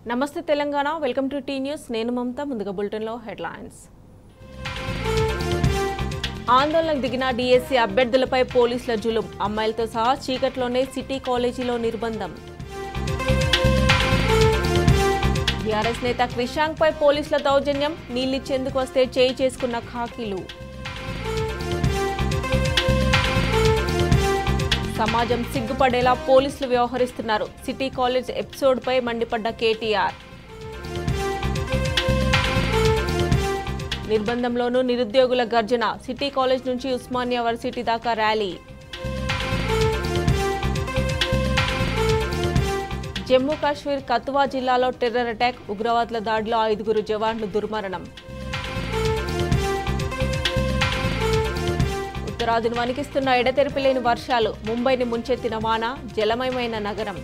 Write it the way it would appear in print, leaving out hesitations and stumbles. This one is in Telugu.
నమస్తే Telangana welcome to T News నేను మమత ముందుగా బులెటిన్లో హెడ్లైన్స్ ఆందోళనకు దిగిన డిఎస్సి అభ్యర్థులపై పోలీసుల జులుం అమ్మాయిలతో సహా చీకట్లోనే సిటీ కాలేజీలో నిర్బంధం టీఆర్ఎస్ నేత క్రిషాంక్ పై పోలీసుల దౌర్జన్యం నీళ్లిచ్చేందుకు వస్తే చేయి చేసుకున్న ఖాకీలు సమాజం సిగ్గుపడేలా పోలీసులు వ్యవహరిస్తున్నారు సిటీ కాలేజ్ ఎపిసోడ్పై మండిపడ్డ కేటీఆర్ నిర్బంధంలోనూ నిరుద్యోగుల గర్జన సిటీ కాలేజ్ నుంచి ఉస్మానియా వర్సిటీ దాకా ర్యాలీ జమ్మూ కాశ్మీర్ కతువా జిల్లాలో టెర్రర్ అటాక్ ఉగ్రవాదుల దాడిలో 5 జవాన్లు దుర్మరణం ఉత్తరాదిని వణికిస్తున్న ఎడతెరిపి లేని వర్షాలు ముంబైని ముంచెత్తిన వాన జలమయమైన నగరం